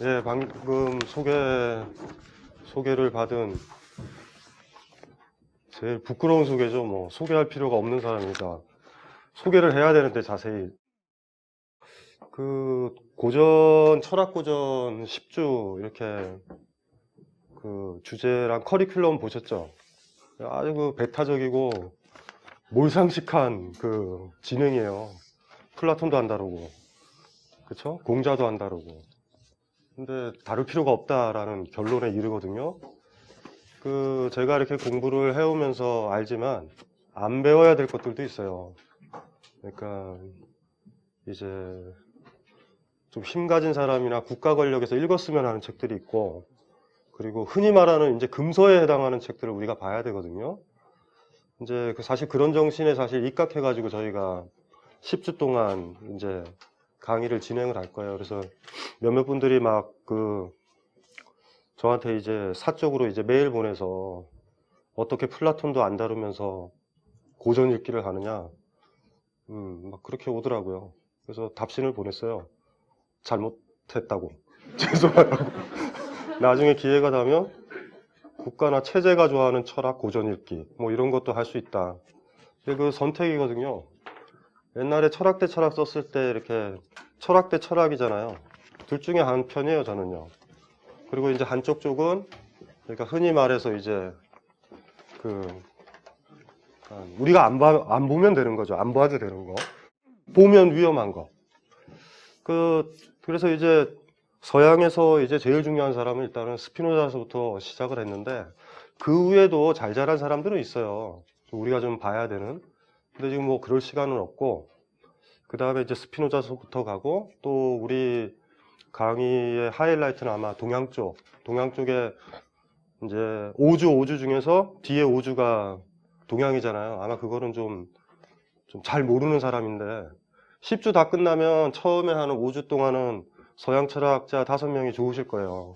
예, 방금 소개를 받은 제일 부끄러운 소개죠. 뭐, 소개할 필요가 없는 사람이다. 소개를 해야 되는데 자세히. 철학 고전 10주, 이렇게, 주제랑 커리큘럼 보셨죠? 아주 배타적이고, 몰상식한 진행이에요. 플라톤도 안 다루고, 그쵸? 공자도 안 다루고. 근데 다룰 필요가 없다라는 결론에 이르거든요. 제가 이렇게 공부를 해오면서 알지만 안 배워야 될 것들도 있어요. 그러니까 이제 좀 힘 가진 사람이나 국가 권력에서 읽었으면 하는 책들이 있고, 그리고 흔히 말하는 이제 금서에 해당하는 책들을 우리가 봐야 되거든요. 이제 사실 그런 정신에 사실 입각해가지고 저희가 10주 동안 이제 강의를 진행을 할 거예요. 그래서 몇몇 분들이 막 저한테 이제 사적으로 이제 메일 보내서 어떻게 플라톤도 안 다루면서 고전 읽기를 하느냐, 막 그렇게 오더라고요. 그래서 답신을 보냈어요. 잘못했다고. 죄송하다고. 나중에 기회가 되면 국가나 체제가 좋아하는 철학 고전 읽기, 뭐 이런 것도 할 수 있다. 이게 선택이거든요. 옛날에 철학 대 철학 썼을 때 이렇게 철학 대 철학이잖아요. 둘 중에 한 편이에요, 저는요. 그리고 이제 한쪽 쪽은, 그러니까 흔히 말해서 이제 우리가 안 보면 되는 거죠. 안 봐도 되는 거. 보면 위험한 거. 그래서 이제 서양에서 이제 제일 중요한 사람은 일단은 스피노자서부터 시작을 했는데, 그 외에도 잘 자란 사람들은 있어요. 우리가 좀 봐야 되는. 근데 지금 뭐 그럴 시간은 없고, 그 다음에 이제 스피노자서부터 가고, 또 우리 강의의 하이라이트는 아마 동양 쪽에 이제 오주 중에서 뒤에 오주가 동양이잖아요. 아마 그거는 좀 잘 모르는 사람인데, 10주 다 끝나면 처음에 하는 5주 동안은 서양 철학자 5명이 좋으실 거예요.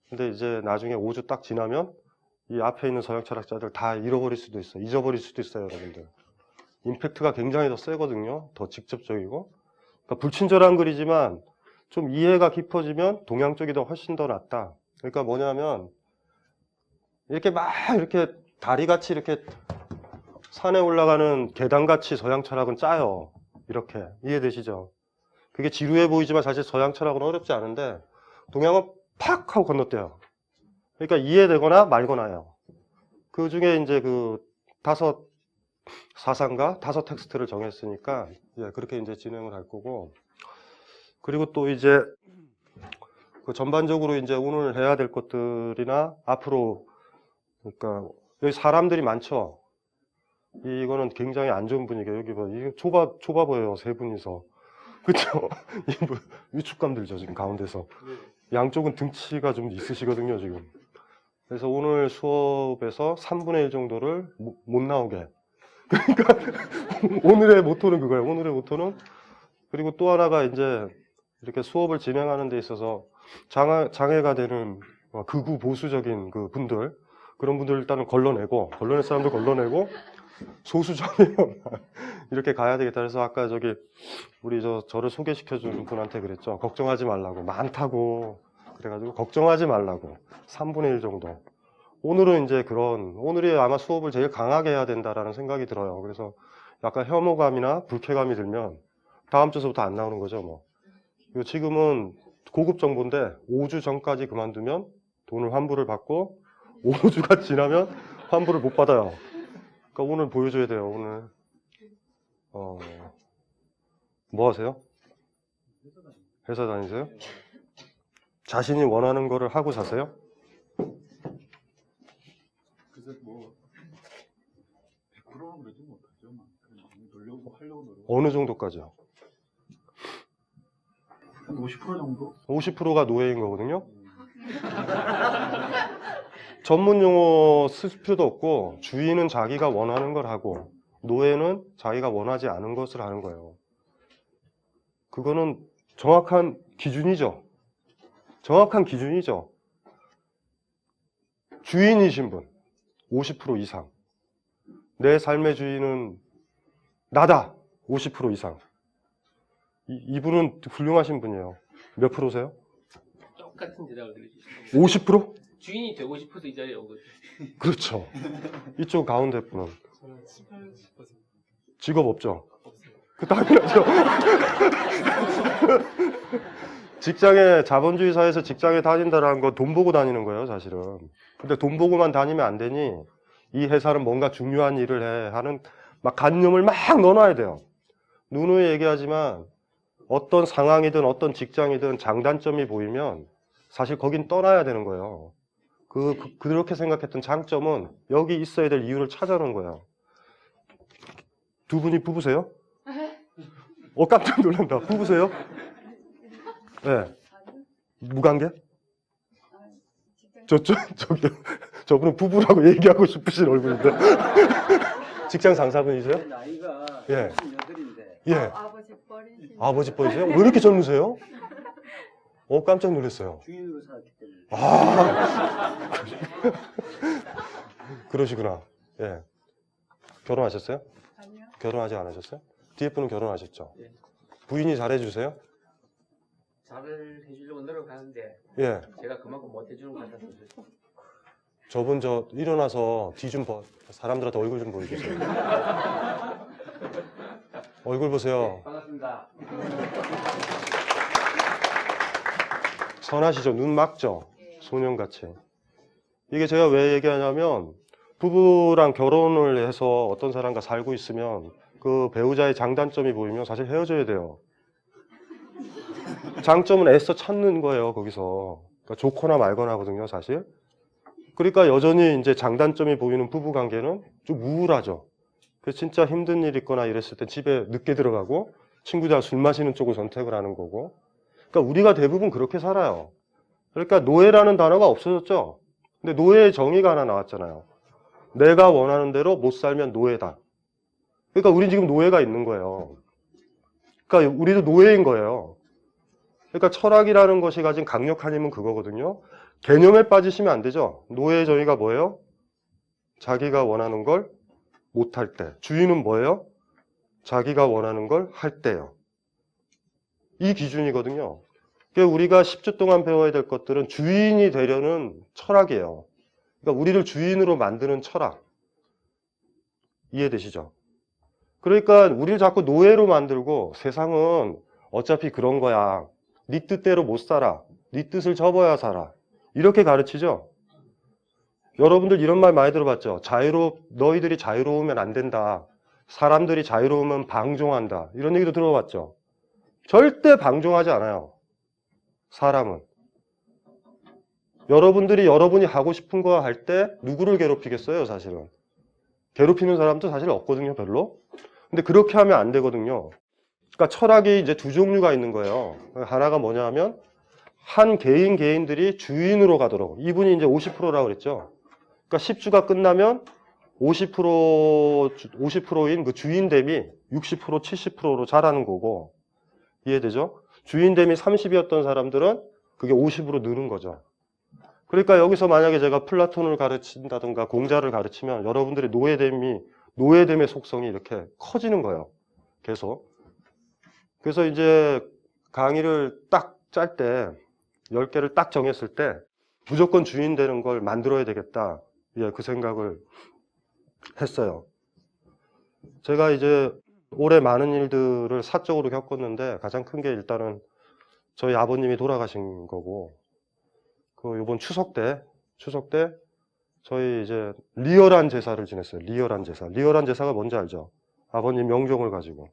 근데 이제 나중에 5주 딱 지나면 이 앞에 있는 서양 철학자들 다 잊어버릴 수도 있어요, 여러분들. 임팩트가 굉장히 더 세거든요. 더 직접적이고. 그러니까 불친절한 글이지만 좀 이해가 깊어지면 동양 쪽이 더 훨씬 더 낫다. 그러니까 뭐냐면 이렇게 다리같이 이렇게 산에 올라가는 계단같이 서양 철학은 짜요. 이렇게. 이해되시죠? 그게 지루해 보이지만 사실 서양 철학은 어렵지 않은데 동양은 팍 하고 건너뛰어요. 그러니까 이해되거나 말거나요. 그 중에 이제 5 사상가, 5 텍스트를 정했으니까 그렇게 이제 진행을 할 거고, 그리고 또 이제 전반적으로 이제 오늘 해야 될 것들이나 앞으로, 그러니까 여기 사람들이 많죠. 이거는 굉장히 안 좋은 분위기예요. 여기 봐, 이게 좁아 보여요. 3분이서. 그쵸? 위축감 들죠, 지금 가운데서. 양쪽은 등치가 좀 있으시거든요, 지금. 그래서 오늘 수업에서 3분의 1 정도를 못 나오게. 그러니까 오늘의 모토는 그거예요. 오늘의 모토는. 그리고 또 하나가 이제 이렇게 수업을 진행하는 데 있어서 장애가 되는 극우 보수적인 분들, 그런 분들 일단은 걸러낼 사람들 걸러내고 소수점이면 이렇게 가야 되겠다. 그래서 아까 우리 저를 소개시켜준 분한테 그랬죠. 걱정하지 말라고. 많다고. 그래가지고 걱정하지 말라고. 3분의 1 정도. 오늘은 이제 오늘이 아마 수업을 제일 강하게 해야 된다라는 생각이 들어요. 그래서 약간 혐오감이나 불쾌감이 들면 다음 주서부터 안 나오는 거죠, 뭐. 지금은 고급 정보인데 5주 전까지 그만두면 돈을 환불을 받고 5주가 지나면 환불을 못 받아요. 그러니까 오늘 보여줘야 돼요, 오늘. 뭐 하세요? 회사 다니세요? 자신이 원하는 거를 하고 사세요? 그래서 뭐 100%는 그러지 못하죠. 하려고 노력. 어느 정도까지요? 한 50% 정도? 50%가 노예인 거거든요. 전문 용어 쓸 필요도 없고, 주인은 자기가 원하는 걸 하고 노예는 자기가 원하지 않은 것을 하는 거예요. 그거는 정확한 기준이죠. 주인이신 분 50% 이상, 내 삶의 주인은 나다 50% 이상. 이분은 훌륭하신 분이에요. 몇 프로세요? 똑같은 대답을 드리시죠. 50%? 주인이 되고 싶어서 이 자리에 온 거죠. 그렇죠. 이쪽 가운데 분은 저는 18%. 직업 없죠? 없어요. 그 당연하죠. 직장에 자본주의 사회에서 직장에 다닌다라는 건 돈 보고 다니는 거예요, 사실은. 근데 돈 보고만 다니면 안 되니 이 회사는 뭔가 중요한 일을 해 하는 막 관념을 막 넣어놔야 돼요. 누누이 얘기하지만 어떤 상황이든 어떤 직장이든 장단점이 보이면 사실 거긴 떠나야 되는 거예요. 그렇게 생각했던 장점은 여기 있어야 될 이유를 찾아놓은 거예요. 두 분이 부부세요? 깜짝 놀란다. 부부세요? 네. 무관계? 저분은 부부라고 얘기하고 싶으신 얼굴인데. 직장 상사분이세요? 나이가 예. 68인데 예. 아버지 버리신. 아버지 뻘이세요? 왜 이렇게 젊으세요? 깜짝 놀랐어요. 주인으로 살았기 때문에 아. 그러시구나. 예. 결혼하셨어요? 아니요. 결혼하지 않으셨어요? 뒤에 분은 결혼하셨죠? 예. 부인이 잘해주세요? 잘을 해주려고 노력하는데 예. 제가 그만큼 못 해주는 것 같아서 저분 일어나서 뒤 좀 사람들한테 얼굴 좀 보여주세요. 얼굴 보세요. 반갑습니다. 선하시죠? 눈 막죠? 소년같이. 이게 제가 왜 얘기하냐면 부부랑 결혼을 해서 어떤 사람과 살고 있으면 그 배우자의 장단점이 보이면 사실 헤어져야 돼요. 장점은 애써 찾는 거예요, 거기서. 그러니까 좋거나 말거나 하거든요, 사실. 그러니까 여전히 이제 장단점이 보이는 부부 관계는 좀 우울하죠. 그래서 진짜 힘든 일 있거나 이랬을 때 집에 늦게 들어가고 친구들 술 마시는 쪽을 선택을 하는 거고. 그러니까 우리가 대부분 그렇게 살아요. 그러니까 노예라는 단어가 없어졌죠. 근데 노예의 정의가 하나 나왔잖아요. 내가 원하는 대로 못 살면 노예다. 그러니까 우린 지금 노예가 있는 거예요. 그러니까 우리도 노예인 거예요. 그러니까 철학이라는 것이 가진 강력한 힘은 그거거든요. 개념에 빠지시면 안 되죠. 노예의 정의가 뭐예요? 자기가 원하는 걸 못할 때. 주인은 뭐예요? 자기가 원하는 걸 할 때요. 이 기준이거든요. 그러니까 우리가 10주 동안 배워야 될 것들은 주인이 되려는 철학이에요. 그러니까 우리를 주인으로 만드는 철학. 이해되시죠? 그러니까 우리를 자꾸 노예로 만들고 세상은 어차피 그런 거야. 네 뜻대로 못 살아. 네 뜻을 접어야 살아. 이렇게 가르치죠? 여러분들 이런 말 많이 들어봤죠? 너희들이 자유로우면 안 된다. 사람들이 자유로우면 방종한다. 이런 얘기도 들어봤죠? 절대 방종하지 않아요. 사람은. 여러분이 하고 싶은 거 할 때 누구를 괴롭히겠어요, 사실은? 괴롭히는 사람도 사실 없거든요, 별로. 근데 그렇게 하면 안 되거든요. 그러니까 철학이 이제 두 종류가 있는 거예요. 하나가 뭐냐 하면 한 개인들이 주인으로 가도록. 이분이 이제 50%라고 그랬죠. 그러니까 10주가 끝나면 50%인 그 주인됨이 60%, 70%로 자라는 거고. 이해되죠? 주인됨이 30이었던 사람들은 그게 50으로 느는 거죠. 그러니까 여기서 만약에 제가 플라톤을 가르친다든가 공자를 가르치면 여러분들의 노예됨의 속성이 이렇게 커지는 거예요. 계속. 그래서 이제 강의를 딱 짤 때 10개를 딱 정했을 때 무조건 주인 되는 걸 만들어야 되겠다. 예, 그 생각을 했어요. 제가 이제 올해 많은 일들을 사적으로 겪었는데 가장 큰 게 일단은 저희 아버님이 돌아가신 거고, 이번 추석 때 저희 이제 리얼한 제사를 지냈어요. 리얼한 제사가 뭔지 알죠? 아버님 명종을 가지고.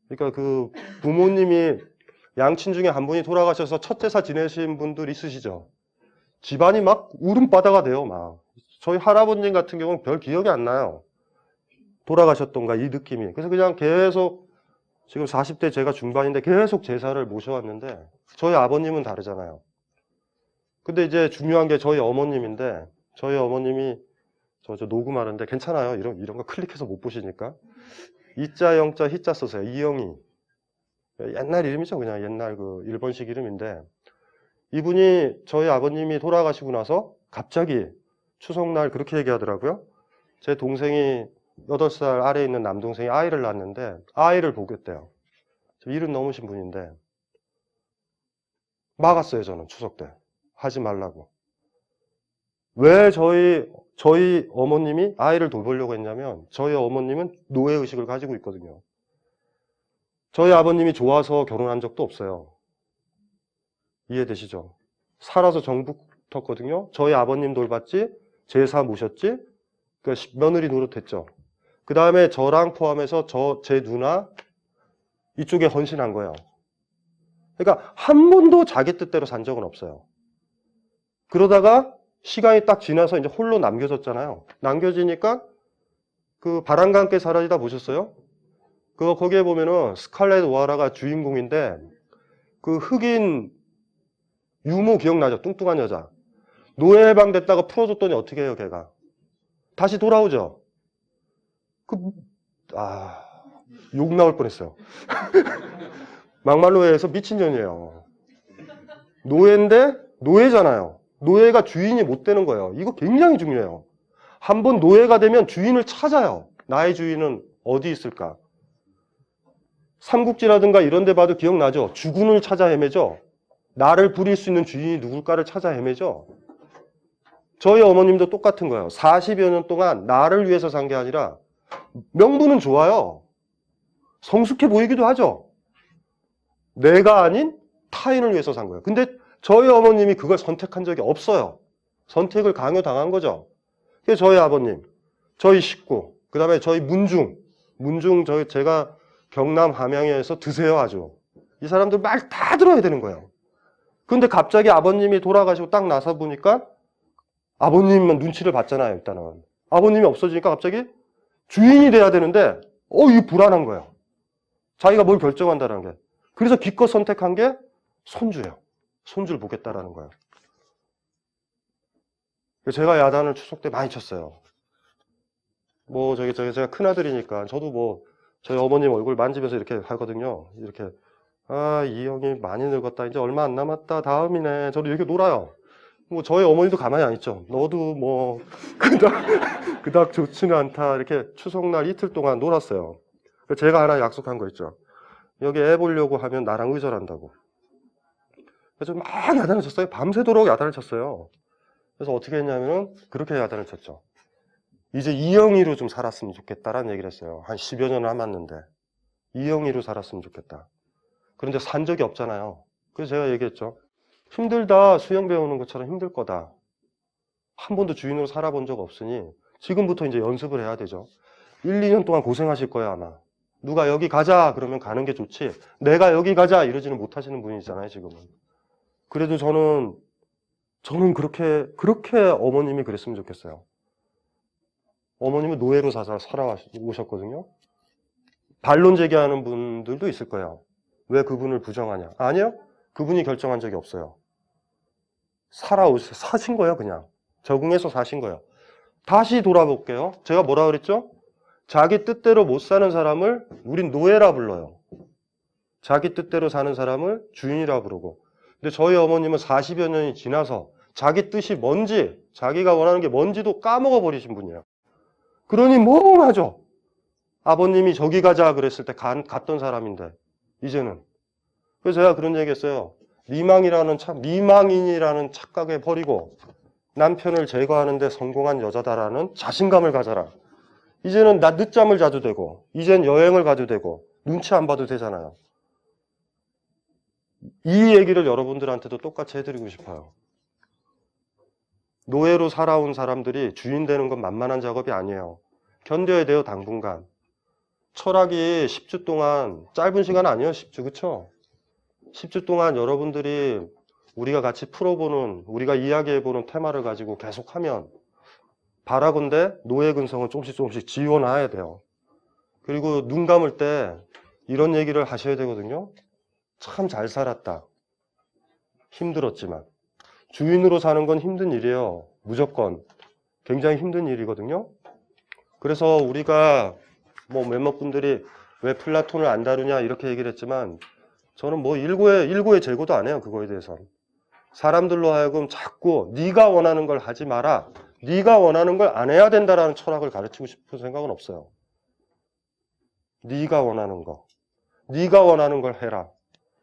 그러니까 그 부모님이 양친 중에 한 분이 돌아가셔서 첫 제사 지내신 분들 있으시죠? 집안이 막 울음바다가 돼요, 막. 저희 할아버님 같은 경우는 별 기억이 안 나요. 돌아가셨던가 이 느낌이. 그래서 그냥 계속 지금 40대 제가 중반인데 계속 제사를 모셔왔는데 저희 아버님은 다르잖아요. 근데 이제 중요한 게 저희 어머님인데 저희 어머님이 저 녹음하는데 괜찮아요. 이런 거 클릭해서 못 보시니까. 이자 영자 희자 써서요. 이영희. 옛날 이름이죠. 그냥 옛날 그 일본식 이름인데 이분이 저희 아버님이 돌아가시고 나서 갑자기 추석날 그렇게 얘기하더라고요. 제 동생이 8살 아래에 있는 남동생이 아이를 낳았는데 아이를 보겠대요. 일은 넘으신 분인데 막았어요, 저는 추석 때. 하지 말라고. 왜 저희 어머님이 아이를 돌보려고 했냐면, 저희 어머님은 노예의식을 가지고 있거든요. 저희 아버님이 좋아서 결혼한 적도 없어요. 이해되시죠? 살아서 정부 붙었거든요. 저희 아버님 돌봤지, 제사 모셨지, 그러니까 며느리 노릇했죠. 그 다음에 저랑 포함해서 제 누나, 이쪽에 헌신한 거예요. 그러니까 한 번도 자기 뜻대로 산 적은 없어요. 그러다가 시간이 딱 지나서 이제 홀로 남겨졌잖아요. 남겨지니까 그 바람과 함께 사라지다 보셨어요? 거기에 보면은 스칼렛 오하라가 주인공인데 그 흑인 유모 기억나죠? 뚱뚱한 여자. 노예 해방됐다가 풀어줬더니 어떻게 해요, 걔가? 다시 돌아오죠? 욕 나올 뻔했어요. 막말로에서 미친년이에요. 노예인데, 노예잖아요. 노예가 주인이 못 되는 거예요. 이거 굉장히 중요해요. 한번 노예가 되면 주인을 찾아요. 나의 주인은 어디 있을까? 삼국지라든가 이런 데 봐도 기억나죠? 주군을 찾아 헤매죠? 나를 부릴 수 있는 주인이 누굴까를 찾아 헤매죠? 저희 어머님도 똑같은 거예요. 40여 년 동안 나를 위해서 산 게 아니라 명분은 좋아요. 성숙해 보이기도 하죠. 내가 아닌 타인을 위해서 산 거예요. 근데 저희 어머님이 그걸 선택한 적이 없어요. 선택을 강요당한 거죠. 그래서 저희 아버님, 저희 식구, 그 다음에 저희 문중, 제가 경남 함양에서 드세요 아주. 이 사람들 말 다 들어야 되는 거예요. 근데 갑자기 아버님이 돌아가시고 딱 나서 보니까 아버님만 눈치를 봤잖아요, 일단은. 아버님이 없어지니까 갑자기 주인이 돼야 되는데, 이게 불안한 거예요. 자기가 뭘 결정한다는 게. 그래서 기껏 선택한 게 손주예요. 손주를 보겠다라는 거예요. 제가 야단을 추석 때 많이 쳤어요. 제가 큰아들이니까, 저도 저희 어머님 얼굴 만지면서 이렇게 하거든요. 이렇게, 이 형이 많이 늙었다. 이제 얼마 안 남았다. 다음이네. 저도 이렇게 놀아요. 저희 어머니도 가만히 안 있죠. 너도 그닥 좋지는 않다. 이렇게 추석날 이틀 동안 놀았어요. 제가 하나 약속한 거 있죠. 여기 애 보려고 하면 나랑 의절한다고. 그래서 막 야단을 쳤어요. 밤새도록 야단을 쳤어요. 그래서 어떻게 했냐면은 그렇게 야단을 쳤죠. 이제 이영이로 좀 살았으면 좋겠다라는 얘기를 했어요. 한 10여 년 남았는데 이영이로 살았으면 좋겠다. 그런데 산 적이 없잖아요. 그래서 제가 얘기했죠. 힘들다. 수영 배우는 것처럼 힘들 거다. 한 번도 주인으로 살아본 적 없으니 지금부터 이제 연습을 해야 되죠. 1, 2년 동안 고생하실 거예요, 아마. 누가 여기 가자 그러면 가는 게 좋지. 내가 여기 가자 이러지는 못하시는 분이잖아요, 지금은. 그래도 저는 그렇게 어머님이 그랬으면 좋겠어요. 어머님은 노예로 살아오셨거든요. 반론 제기하는 분들도 있을 거예요. 왜 그분을 부정하냐? 아니요. 그분이 결정한 적이 없어요. 사신 거예요, 그냥. 적응해서 사신 거예요. 다시 돌아볼게요. 제가 뭐라 그랬죠? 자기 뜻대로 못 사는 사람을 우린 노예라 불러요. 자기 뜻대로 사는 사람을 주인이라 부르고. 근데 저희 어머님은 40여 년이 지나서 자기 뜻이 뭔지, 자기가 원하는 게 뭔지도 까먹어 버리신 분이에요. 그러니 멍하죠. 아버님이 저기 가자 그랬을 때 갔던 사람인데 이제는. 그래서 제가 그런 얘기 했어요. 미망인이라는 착각에 버리고 남편을 제거하는데 성공한 여자다라는 자신감을 가져라. 이제는 나 늦잠을 자도 되고 이젠 여행을 가도 되고 눈치 안 봐도 되잖아요. 이 얘기를 여러분들한테도 똑같이 해드리고 싶어요. 노예로 살아온 사람들이 주인 되는 건 만만한 작업이 아니에요. 견뎌야 돼요, 당분간. 철학이 10주 동안, 짧은 시간 아니에요, 10주, 그쵸? 10주 동안 여러분들이 우리가 같이 풀어보는, 우리가 이야기해보는 테마를 가지고 계속하면 바라건대 노예 근성은 조금씩 지워놔야 돼요. 그리고 눈 감을 때 이런 얘기를 하셔야 되거든요. 참 잘 살았다. 힘들었지만. 주인으로 사는 건 힘든 일이에요. 무조건. 굉장히 힘든 일이거든요. 그래서 우리가 몇몇 분들이 왜 플라톤을 안 다루냐 이렇게 얘기를 했지만 저는 일고의 재고도 안 해요. 그거에 대해서는. 사람들로 하여금 자꾸 네가 원하는 걸 하지 마라. 네가 원하는 걸 안 해야 된다라는 철학을 가르치고 싶은 생각은 없어요. 네가 원하는 거. 네가 원하는 걸 해라.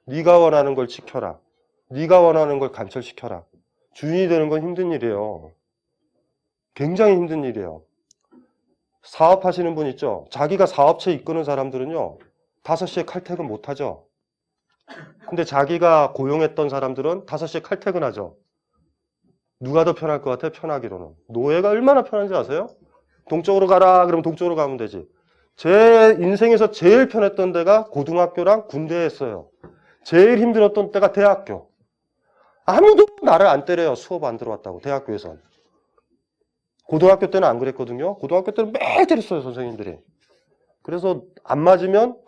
네가 원하는 걸 지켜라. 네가 원하는 걸 관철시켜라. 주인이 되는 건 힘든 일이에요. 굉장히 힘든 일이에요. 사업하시는 분 있죠? 자기가 사업체 이끄는 사람들은요, 5시에 칼퇴근 못하죠? 근데 자기가 고용했던 사람들은 5시에 칼퇴근하죠? 누가 더 편할 것 같아요? 편하기로는. 노예가 얼마나 편한지 아세요? 동쪽으로 가라 그러면 동쪽으로 가면 되지. 제 인생에서 제일 편했던 데가 고등학교랑 군대였어요. 제일 힘들었던 때가 대학교. 아무도 나를 안 때려요. 수업 안 들어왔다고, 대학교에선. 고등학교 때는 안 그랬거든요. 고등학교 때는 매일 때렸어요, 선생님들이. 그래서 안 맞으면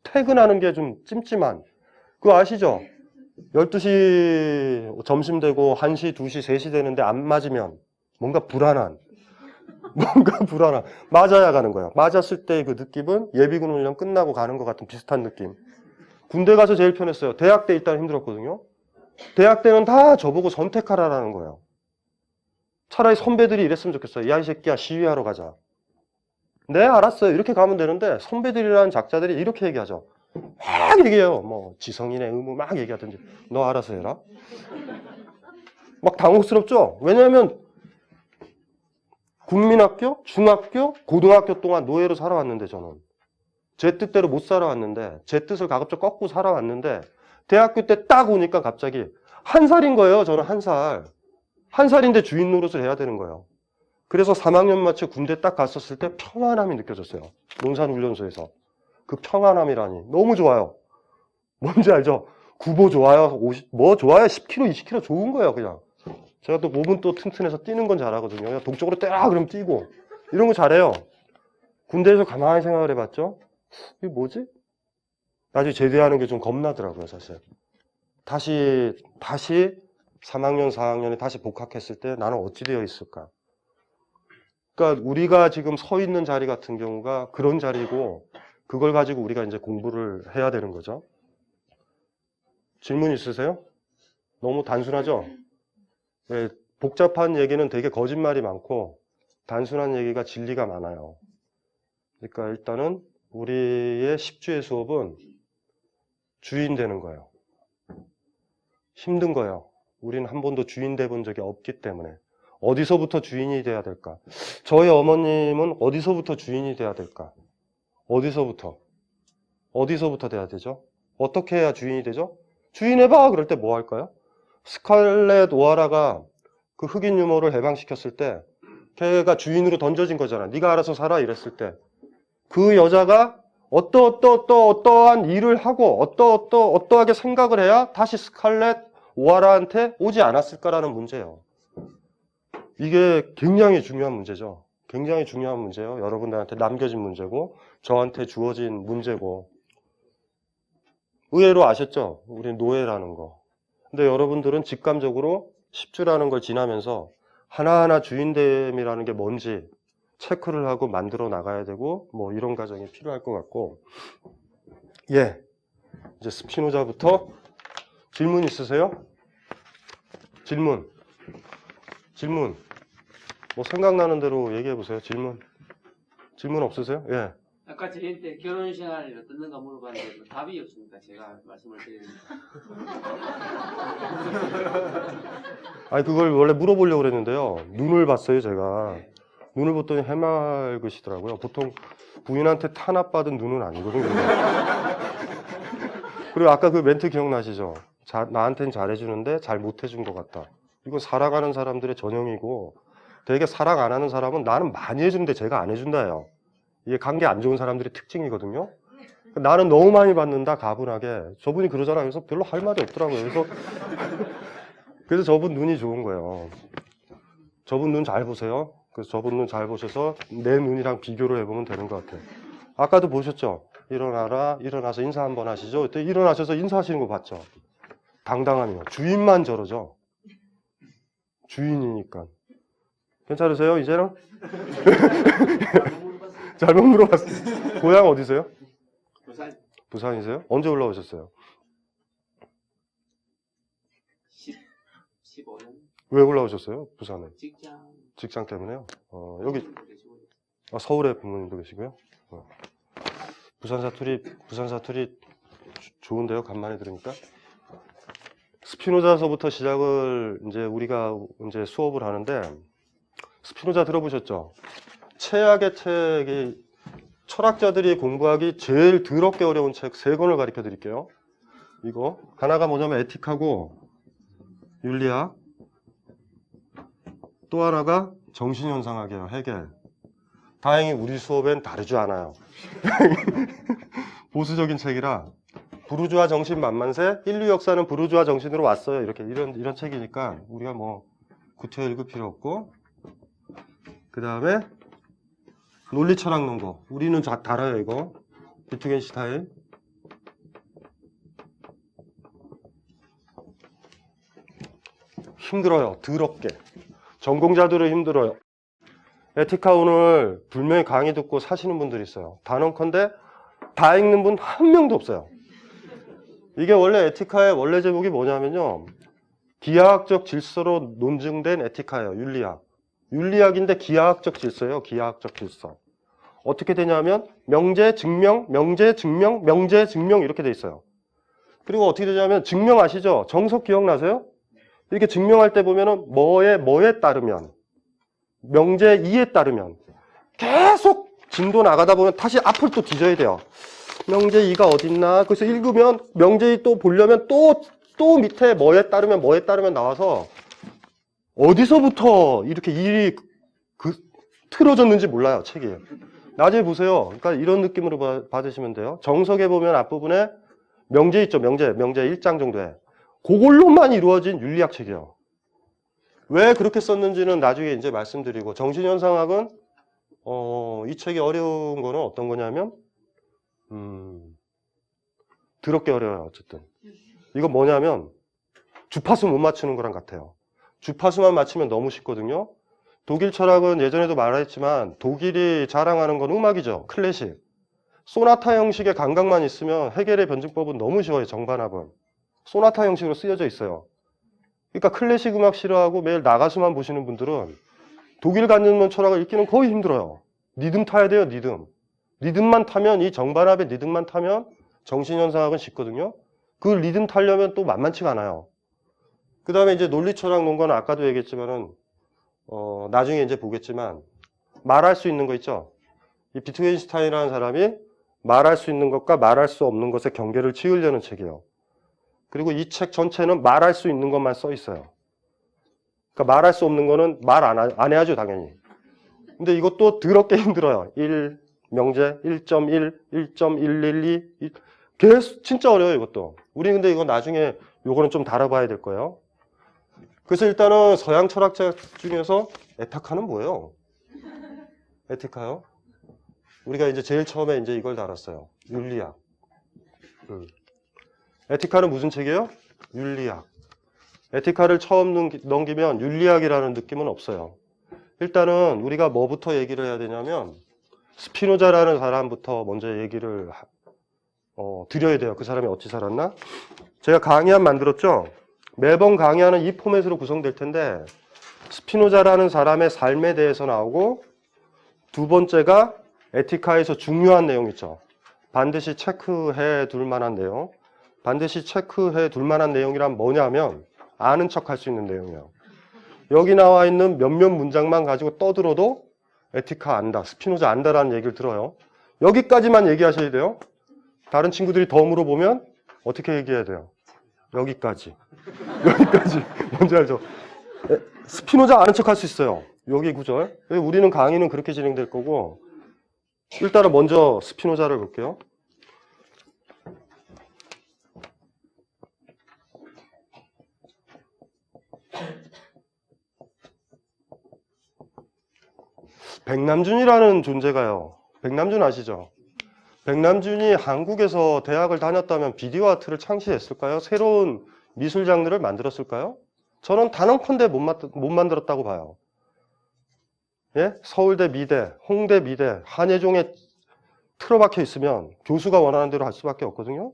퇴근하는 게 좀 찜찜한. 그거 아시죠? 12시 점심 되고 1시, 2시, 3시 되는데 안 맞으면 뭔가 불안한. 맞아야 가는 거야. 맞았을 때 그 느낌은 예비군 훈련 끝나고 가는 것 같은 비슷한 느낌. 군대 가서 제일 편했어요. 대학 때 일단 힘들었거든요. 대학 때는 다 저보고 선택하라라는 거예요. 차라리 선배들이 이랬으면 좋겠어요. 야, 이 새끼야, 시위하러 가자. 네, 알았어요. 이렇게 가면 되는데 선배들이라는 작자들이 이렇게 얘기하죠. 막 얘기해요. 뭐 지성인의 의무 막 얘기하든지. 너 알아서 해라. 막 당혹스럽죠? 왜냐하면 국민학교, 중학교, 고등학교 동안 노예로 살아왔는데 저는. 제 뜻대로 못 살아왔는데 제 뜻을 가급적 꺾고 살아왔는데 대학교 때 딱 오니까 갑자기 1살인 거예요. 저는 1살. 1살인데 주인 노릇을 해야 되는 거예요. 그래서 3학년 마쳐 군대 딱 갔었을 때 평안함이 느껴졌어요. 논산훈련소에서. 그 평안함이라니 너무 좋아요. 뭔지 알죠? 구보 좋아요. 뭐 좋아요? 10kg, 20kg 좋은 거예요, 그냥. 제가 또 몸은 또 튼튼해서 뛰는 건 잘하거든요. 그냥 동쪽으로 뛰라 그러면 뛰고 이런 거 잘해요. 군대에서 가만히 생각을 해봤죠. 이게 뭐지? 나중에 제대하는 게 좀 겁나더라고요, 사실. 다시 3학년, 4학년에 다시 복학했을 때 나는 어찌 되어 있을까? 그러니까 우리가 지금 서 있는 자리 같은 경우가 그런 자리고 그걸 가지고 우리가 이제 공부를 해야 되는 거죠. 질문 있으세요? 너무 단순하죠? 네, 복잡한 얘기는 되게 거짓말이 많고 단순한 얘기가 진리가 많아요. 그러니까 일단은 우리의 10주의 수업은 주인 되는 거예요. 힘든 거예요. 우리는 한 번도 주인 돼 본 적이 없기 때문에. 어디서부터 주인이 돼야 될까? 저희 어머님은 어디서부터 주인이 돼야 될까? 어디서부터 돼야 되죠? 어떻게 해야 주인이 되죠? 주인 해봐! 그럴 때 뭐 할까요? 스칼렛 오하라가 그 흑인 유머를 해방시켰을 때 걔가 주인으로 던져진 거잖아. 네가 알아서 살아 이랬을 때 그 여자가 어떠한 일을 하고 어떠하게 생각을 해야 다시 스칼렛 오하라한테 오지 않았을까라는 문제예요. 이게 굉장히 중요한 문제죠. 굉장히 중요한 문제예요. 여러분들한테 남겨진 문제고 저한테 주어진 문제고 의외로 아셨죠? 우리 노예라는 거. 근데 여러분들은 직감적으로 10주라는 걸 지나면서 하나하나 주인됨이라는 게 뭔지 체크를 하고 만들어 나가야 되고 뭐 이런 과정이 필요할 것 같고 예, 이제 스피노자부터 질문 있으세요? 질문 뭐 생각나는 대로 얘기해 보세요. 질문 없으세요? 예. 아까 저희한테 결혼 생활이 어떻는가 물어봤는데 뭐 답이 없으니까 제가 말씀을 드리는 아니 그걸 원래 물어보려고 그랬는데요. 눈을 봤어요, 제가. 눈을 봤더니 해맑으시더라고요. 보통 부인한테 탄압받은 눈은 아니거든요. 그리고 아까 그 멘트 기억나시죠? 나한테는 잘해주는데 잘 못해준 것 같다. 이건 사랑하는 사람들의 전형이고 되게 사랑 안 하는 사람은 나는 많이 해주는데 제가 안 해준다예요. 이게 관계 안 좋은 사람들의 특징이거든요. 나는 너무 많이 받는다, 가분하게. 저분이 그러잖아요. 그래서 별로 할 말이 없더라고요. 그래서 저분 눈이 좋은 거예요. 저분 눈 잘 보세요. 그래서 저분 눈 잘 보셔서 내 눈이랑 비교를 해보면 되는 것 같아요. 아까도 보셨죠? 일어나라, 일어나서 인사 한번 하시죠. 그때 일어나셔서 인사하시는 거 봤죠? 당당하네요. 주인만 저러죠. 주인이니까. 괜찮으세요, 이제는? 잘못 물어봤어요. 고향 어디세요? 부산 부산이세요? 언제 올라오셨어요? 15년 왜 올라오셨어요? 부산에? 직장 때문에요? 여기 서울에 부모님도 계시고요. 부산 사투리 좋은데요? 간만에 들으니까. 스피노자서부터 시작을 이제 우리가 이제 수업을 하는데, 스피노자 들어보셨죠? 최악의 책이 철학자들이 공부하기 제일 더럽게 어려운 책 3권을 가르쳐 드릴게요. 이거 하나가 뭐냐면 에틱하고 윤리학, 또 하나가 정신현상학이에요. 헤겔. 다행히 우리 수업엔 다르지 않아요. 보수적인 책이라 부르주아 정신 만만세, 인류 역사는 부르주아 정신으로 왔어요. 이렇게 이런 책이니까 우리가 뭐 구태 읽을 필요 없고, 그 다음에 논리 철학 논거. 우리는 다 알아요, 이거. 비트겐슈타인. 힘들어요. 더럽게. 전공자들은 힘들어요. 에티카 오늘 분명히 강의 듣고 사시는 분들이 있어요. 단언컨대 다 읽는 분 한 명도 없어요. 이게 원래 에티카의 원래 제목이 뭐냐면요. 기하학적 질서로 논증된 에티카예요. 윤리학. 윤리학인데 기하학적 질서예요. 기하학적 질서. 어떻게 되냐면 명제, 증명, 명제, 증명, 명제, 증명 이렇게 돼 있어요. 그리고 어떻게 되냐면 증명 아시죠? 정석 기억나세요? 이렇게 증명할 때 보면은 뭐에 따르면, 명제 2에 따르면 계속 진도 나가다 보면 다시 앞을 또 뒤져야 돼요. 명제 2가 어딨나? 그래서 읽으면 명제 2 또 보려면 또 밑에 뭐에 따르면 나와서 어디서부터 이렇게 일이 틀어졌는지 몰라요, 책이. 나중에 보세요. 그러니까 이런 느낌으로 받으시면 돼요. 정석에 보면 앞부분에 명제 있죠, 명제 1장 정도에. 그걸로만 이루어진 윤리학 책이에요. 왜 그렇게 썼는지는 나중에 이제 말씀드리고, 정신현상학은 이 책이 어려운 거는 어떤 거냐면 더럽게 어려워요. 어쨌든 이거 뭐냐면 주파수 못 맞추는 거랑 같아요. 주파수만 맞추면 너무 쉽거든요. 독일 철학은 예전에도 말했지만 독일이 자랑하는 건 음악이죠. 클래식. 소나타 형식의 감각만 있으면 해겔의 변증법은 너무 쉬워요. 정반합은 소나타 형식으로 쓰여져 있어요. 그러니까 클래식 음악 싫어하고 매일 나가수만 보시는 분들은 독일 관념론 철학을 읽기는 거의 힘들어요. 리듬 타야 돼요. 리듬만 타면, 이 정반합의 리듬만 타면 정신현상학은 쉽거든요. 그 리듬 타려면 또 만만치가 않아요. 그 다음에 이제 논리철학 논거는 아까도 얘기했지만은 나중에 이제 보겠지만 말할 수 있는 거 있죠. 이 비트겐슈타인이라는 사람이 말할 수 있는 것과 말할 수 없는 것의 경계를 지으려는 책이에요. 그리고 이 책 전체는 말할 수 있는 것만 써 있어요. 그러니까 말할 수 없는 거는 말 안 해야죠, 당연히. 근데 이것도 더럽게 힘들어요. 1, 명제 1.1, 1.112 계속 진짜 어려워요, 이것도. 우리 근데 이거 나중에 요거는 좀 다뤄봐야 될 거예요. 그래서 일단은 서양 철학자 중에서 에타카는 뭐예요? 에티카요? 우리가 이제 제일 처음에 이제 이걸 다뤘어요. 윤리학. 에티카는 무슨 책이에요? 윤리학. 에티카를 처음 넘기면 윤리학이라는 느낌은 없어요. 일단은 우리가 뭐부터 얘기를 해야 되냐면 스피노자라는 사람부터 먼저 얘기를 드려야 돼요. 그 사람이 어찌 살았나? 제가 강의안 만들었죠? 매번 강의하는 이 포맷으로 구성될 텐데 스피노자라는 사람의 삶에 대해서 나오고, 두 번째가 에티카에서 중요한 내용 있죠. 반드시 체크해 둘 만한 내용. 반드시 체크해 둘 만한 내용이란 뭐냐면 아는 척 할 수 있는 내용이에요. 여기 나와 있는 몇몇 문장만 가지고 떠들어도 에티카 안다, 스피노자 안다라는 얘기를 들어요. 여기까지만 얘기하셔야 돼요. 다른 친구들이 더 물어보면 어떻게 얘기해야 돼요? 여기까지. 여기까지. 뭔지 알죠? 스피노자 아는 척 할 수 있어요. 여기 구절. 우리는 강의는 그렇게 진행될 거고, 일단은 먼저 스피노자를 볼게요. 백남준이라는 존재가요. 백남준 아시죠? 백남준이 한국에서 대학을 다녔다면 비디오 아트를 창시했을까요? 새로운 미술 장르를 만들었을까요? 저는 단언컨대 못 만들었다고 봐요. 예? 서울대 미대, 홍대 미대, 한예종에 틀어박혀 있으면 교수가 원하는 대로 할 수밖에 없거든요.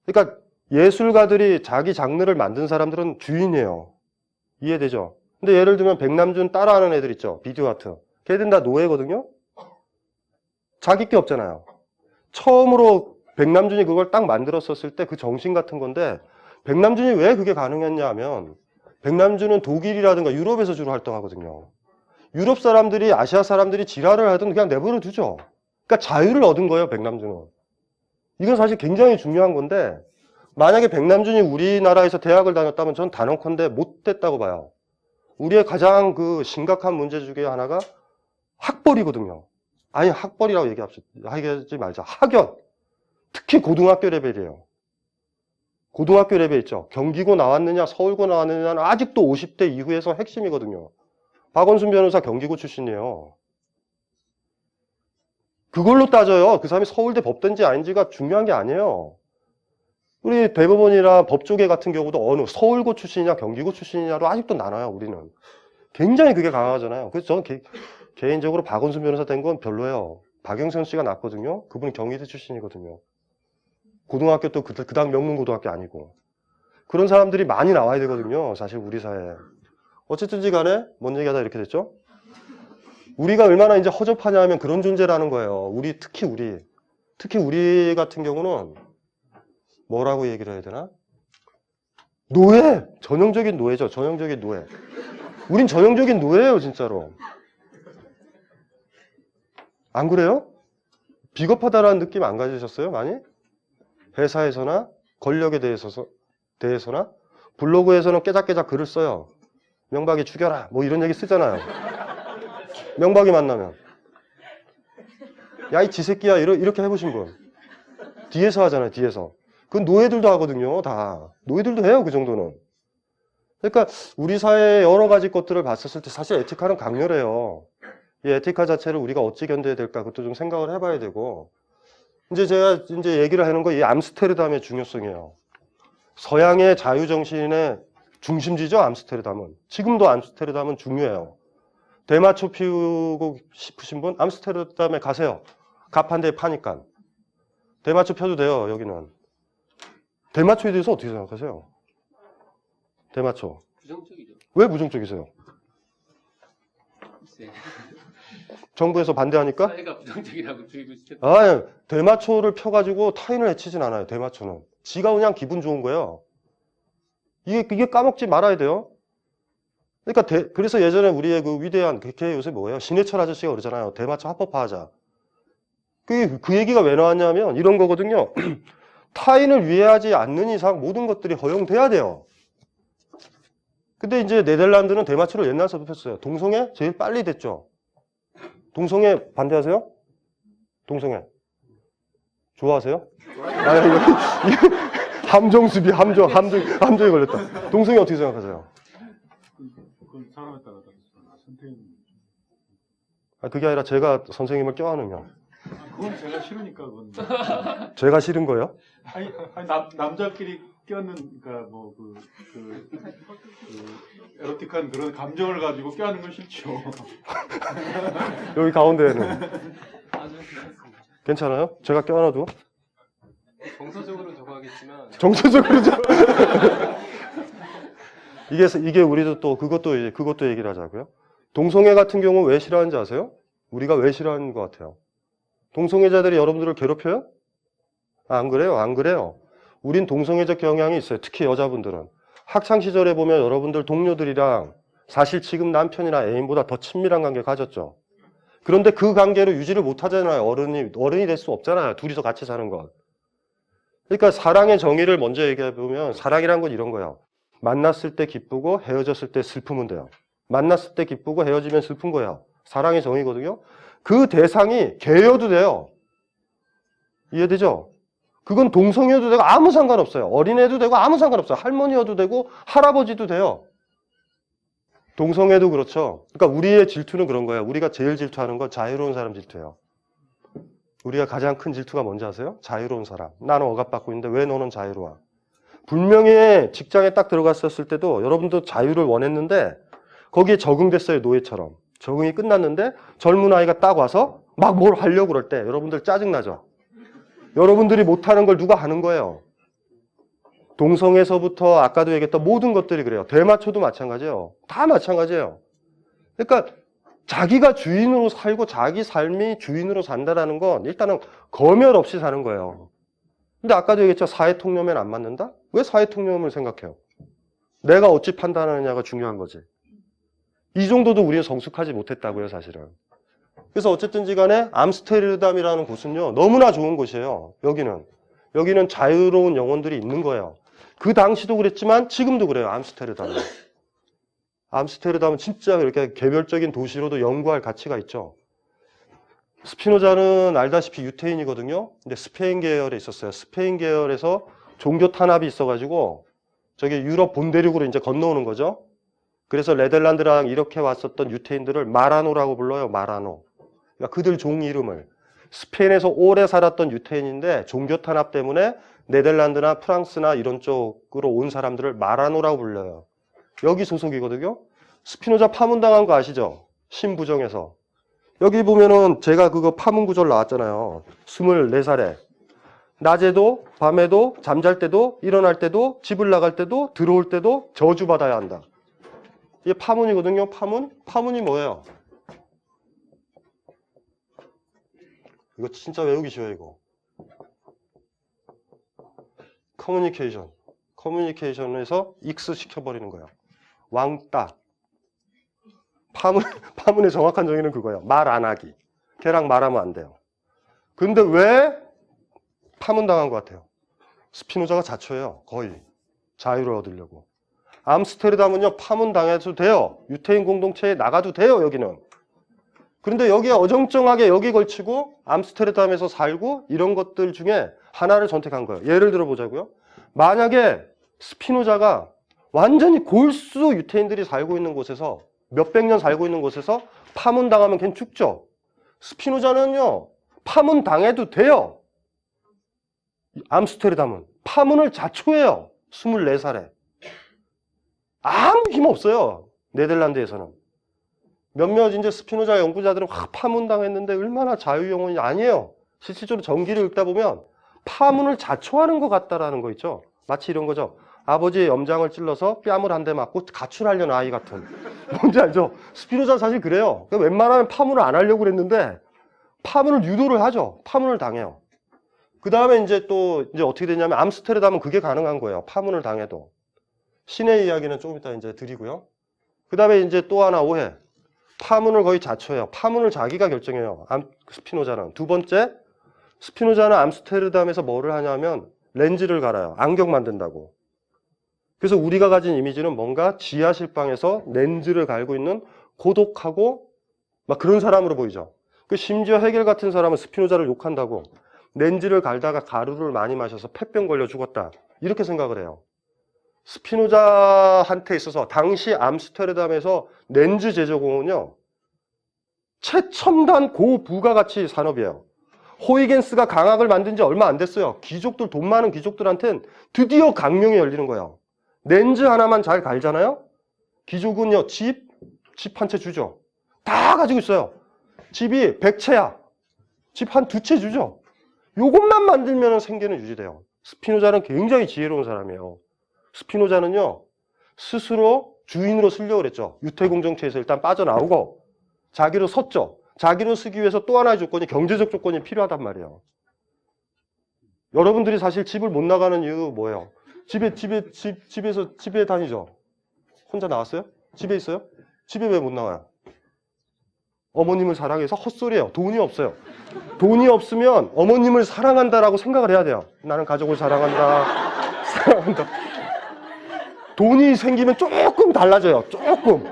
그러니까 예술가들이 자기 장르를 만든 사람들은 주인이에요. 이해되죠? 근데 예를 들면 백남준 따라하는 애들 있죠. 비디오 아트. 걔들은 다 노예거든요. 자기 게 없잖아요. 처음으로 백남준이 그걸 딱 만들었었을 때 그 정신 같은 건데, 백남준이 왜 그게 가능했냐 하면 백남준은 독일이라든가 유럽에서 주로 활동하거든요. 유럽 사람들이 아시아 사람들이 지랄을 하든 그냥 내버려 두죠. 그러니까 자유를 얻은 거예요, 백남준은. 이건 사실 굉장히 중요한 건데 만약에 백남준이 우리나라에서 대학을 다녔다면 전 단언컨대 못됐다고 봐요. 우리의 가장 그 심각한 문제 중에 하나가 학벌이거든요. 아니 학벌이라고 얘기하지 말자. 학연. 특히 고등학교 레벨이에요. 고등학교 레벨 있죠. 경기고 나왔느냐 서울고 나왔느냐는 아직도 50대 이후에서 핵심이거든요. 박원순 변호사 경기고 출신이에요. 그걸로 따져요. 그 사람이 서울대 법대인지 아닌지가 중요한 게 아니에요. 우리 대법원이나 법조계 같은 경우도 어느 서울고 출신이냐 경기고 출신이냐로 아직도 나눠요. 우리는. 굉장히 그게 강하잖아요. 그래서 저는 개인적으로 박원순 변호사 된 건 별로예요. 박영선 씨가 낫거든요. 그분이 경희대 출신이거든요. 고등학교 또 그 다음 명문고등학교 아니고. 그런 사람들이 많이 나와야 되거든요. 사실 우리 사회에. 어쨌든지 간에 뭔 얘기하다 이렇게 됐죠? 우리가 얼마나 이제 허접하냐 하면 그런 존재라는 거예요. 특히 우리 같은 경우는 뭐라고 얘기를 해야 되나? 노예! 전형적인 노예죠. 전형적인 노예. 우린 전형적인 노예예요, 진짜로. 안 그래요? 비겁하다라는 느낌 안 가지셨어요, 많이? 회사에서나 권력에 대해서나 블로그에서는 깨작깨작 글을 써요. 명박이 죽여라 뭐 이런 얘기 쓰잖아요. 명박이 만나면 야 이 지새끼야 이렇게 해보신 분 뒤에서 하잖아요. 뒤에서. 그건 노예들도 하거든요. 다 노예들도 해요. 그 정도는. 그러니까 우리 사회의 여러 가지 것들을 봤었을 때 사실 에티카는 강렬해요. 이 에티카 자체를 우리가 어찌 견뎌야 될까 그것도 좀 생각을 해봐야 되고 이제 제가 얘기를 하는 거 이 암스테르담의 중요성이에요. 서양의 자유정신의 중심지죠, 암스테르담은. 지금도 암스테르담은 중요해요. 대마초 피우고 싶으신 분, 암스테르담에 가세요. 가판대에 파니까. 대마초 펴도 돼요, 여기는. 대마초에 대해서 어떻게 생각하세요? 대마초. 부정적이죠. 왜 부정적이세요? 글쎄. 정부에서 반대하니까? 사회가 부정적이라고 주의고 싶겠다. 아, 대마초를 펴가지고 타인을 해치진 않아요, 대마초는. 지가 그냥 기분 좋은 거예요. 이게 까먹지 말아야 돼요. 그러니까 그래서 예전에 우리의 그 위대한 그게 요새 뭐예요? 신해철 아저씨가 그러잖아요. 대마초 합법화하자. 그 얘기가 왜 나왔냐면 이런 거거든요. 타인을 위해하지 않는 이상 모든 것들이 허용돼야 돼요. 근데 이제 네덜란드는 대마초를 옛날부터 폈어요. 동성애 제일 빨리 됐죠. 동성애 반대하세요? 동성애 좋아하세요? 아, 이거 함정수비 함정에 걸렸다. 동성애 어떻게 생각하세요? 그건 사람에 따라 선택이. 그게 아니라 제가 선생님을 껴안으면 그건 제가 싫으니까 그건. 제가 싫은 거예요? 아니 남자끼리 껴는 그러니까 뭐 에로틱한 그런 감정을 가지고 껴안는 건 싫죠. 여기 가운데에는 아주 괜찮습니다. 괜찮아요? 제가 껴안아도? 정서적으로 저거 하겠지만 정서적으로 이게 우리도 또 그것도 얘기를 하자고요. 동성애 같은 경우 왜 싫어하는지 아세요? 우리가 왜 싫어하는 것 같아요? 동성애자들이 여러분들을 괴롭혀요? 안 그래요? 안 그래요. 우린 동성애적 경향이 있어요. 특히 여자분들은. 학창시절에 보면 여러분들 동료들이랑 사실 지금 남편이나 애인보다 더 친밀한 관계 가졌죠. 그런데 그 관계를 유지를 못 하잖아요. 어른이 될 수 없잖아요. 둘이서 같이 사는 건. 그러니까 사랑의 정의를 먼저 얘기해 보면 사랑이란 건 이런 거예요. 만났을 때 기쁘고 헤어졌을 때 슬프면 돼요. 만났을 때 기쁘고 헤어지면 슬픈 거예요. 사랑의 정의거든요. 그 대상이 개여도 돼요. 이해되죠? 그건 동성이어도 되고 아무 상관없어요. 어린애도 되고 아무 상관없어요. 할머니여도 되고 할아버지도 돼요. 동성애도 그렇죠. 그러니까 우리의 질투는 그런 거예요. 우리가 제일 질투하는 건 자유로운 사람 질투예요. 우리가 가장 큰 질투가 뭔지 아세요? 자유로운 사람. 나는 억압받고 있는데 왜 너는 자유로워? 분명히 직장에 딱 들어갔었을 때도 여러분도 자유를 원했는데 거기에 적응됐어요. 노예처럼. 적응이 끝났는데 젊은 아이가 딱 와서 막 뭘 하려고 그럴 때 여러분들 짜증나죠? 여러분들이 못하는 걸 누가 하는 거예요? 동성에서부터 아까도 얘기했던 모든 것들이 그래요. 대마초도 마찬가지예요. 다 마찬가지예요. 그러니까 자기가 주인으로 살고 자기 삶이 주인으로 산다는 건 일단은 검열 없이 사는 거예요. 근데 아까도 얘기했죠. 사회통념에는 안 맞는다? 왜 사회통념을 생각해요? 내가 어찌 판단하느냐가 중요한 거지. 이 정도도 우리는 성숙하지 못했다고요, 사실은. 그래서 어쨌든지 간에 암스테르담이라는 곳은요, 너무나 좋은 곳이에요. 여기는 자유로운 영혼들이 있는 거예요. 그 당시도 그랬지만 지금도 그래요, 암스테르담은. 암스테르담은 진짜 이렇게 개별적인 도시로도 연구할 가치가 있죠. 스피노자는 알다시피 유태인이거든요. 근데 스페인 계열에 있었어요. 스페인 계열에서 종교 탄압이 있어가지고 저기 유럽 본대륙으로 이제 건너오는 거죠. 그래서 네덜란드랑 이렇게 왔었던 유태인들을 마라노라고 불러요. 마라노. 그러니까 그들 종 이름을. 스페인에서 오래 살았던 유태인인데 종교 탄압 때문에 네덜란드나 프랑스나 이런 쪽으로 온 사람들을 마라노라고 불러요. 여기 소속이거든요. 스피노자 파문당한 거 아시죠? 신부정에서. 여기 보면은 제가 그거 파문 구절 나왔잖아요. 24살에. 낮에도 밤에도 잠잘 때도 일어날 때도 집을 나갈 때도 들어올 때도 저주받아야 한다. 이게 파문이거든요. 파문이 뭐예요? 이거 진짜 외우기 쉬워요. 이거. 커뮤니케이션에서 익스 시켜버리는 거예요. 왕따. 파문의 정확한 정의는 그거예요. 말 안 하기. 걔랑 말하면 안 돼요. 근데 왜 파문당한 것 같아요? 스피노자가 자초해요. 거의. 자유를 얻으려고. 암스테르담은요, 파문당해도 돼요. 유태인 공동체에 나가도 돼요, 여기는. 그런데 여기에 어정쩡하게 여기 걸치고 암스테르담에서 살고 이런 것들 중에 하나를 선택한 거예요. 예를 들어 보자고요. 만약에 스피노자가 완전히 골수 유태인들이 살고 있는 곳에서 몇백 년 살고 있는 곳에서 파문당하면 걔는 죽죠. 스피노자는요, 파문당해도 돼요. 암스테르담은 파문을 자초해요. 24살에. 아무 힘 없어요. 네덜란드에서는. 몇몇 이제 스피노자 연구자들은 파문당했는데 얼마나 자유영혼이 아니에요. 실질적으로 전기를 읽다 보면 파문을 자초하는 것 같다라는 거 있죠. 마치 이런 거죠. 아버지의 염장을 찔러서 뺨을 한 대 맞고 가출하려는 아이 같은. 뭔지 알죠? 스피노자는 사실 그래요. 웬만하면 파문을 안 하려고 그랬는데 파문을 유도를 하죠. 파문을 당해요. 그 다음에 이제 또 이제 어떻게 되냐면 암스테르담은 그게 가능한 거예요. 파문을 당해도. 신의 이야기는 조금 이따 이제 드리고요. 그 다음에 이제 또 하나 오해. 파문을 거의 자초해요. 파문을 자기가 결정해요. 스피노자는. 두 번째, 스피노자는 암스테르담에서 뭐를 하냐면 렌즈를 갈아요. 안경 만든다고. 그래서 우리가 가진 이미지는 뭔가 지하실방에서 렌즈를 갈고 있는 고독하고 막 그런 사람으로 보이죠. 그 심지어 헤겔 같은 사람은 스피노자를 욕한다고. 렌즈를 갈다가 가루를 많이 마셔서 폐병 걸려 죽었다. 이렇게 생각을 해요. 스피노자한테 있어서 당시 암스테르담에서 렌즈 제조공은요, 최첨단 고부가가치 산업이에요. 호이겐스가 강학을 만든 지 얼마 안 됐어요. 귀족들, 돈 많은 귀족들한테는 드디어 강명이 열리는 거예요. 렌즈 하나만 잘 갈잖아요? 귀족은요, 집 한 채 주죠. 다 가지고 있어요. 집이 100채야. 집 한 2채 주죠. 요것만 만들면 생계는 유지돼요. 스피노자는 굉장히 지혜로운 사람이에요. 스피노자는요, 스스로 주인으로 쓰려고 그랬죠. 유태공정체에서 일단 빠져나오고, 자기로 섰죠. 자기로 쓰기 위해서 또 하나의 조건이 경제적 조건이 필요하단 말이에요. 여러분들이 사실 집을 못 나가는 이유 뭐예요? 집에 다니죠? 혼자 나왔어요? 집에 있어요? 집에 왜 못 나와요? 어머님을 사랑해서 헛소리예요. 돈이 없어요. 돈이 없으면 어머님을 사랑한다라고 생각을 해야 돼요. 나는 가족을 사랑한다. 사랑한다. 돈이 생기면 조금 달라져요. 조금.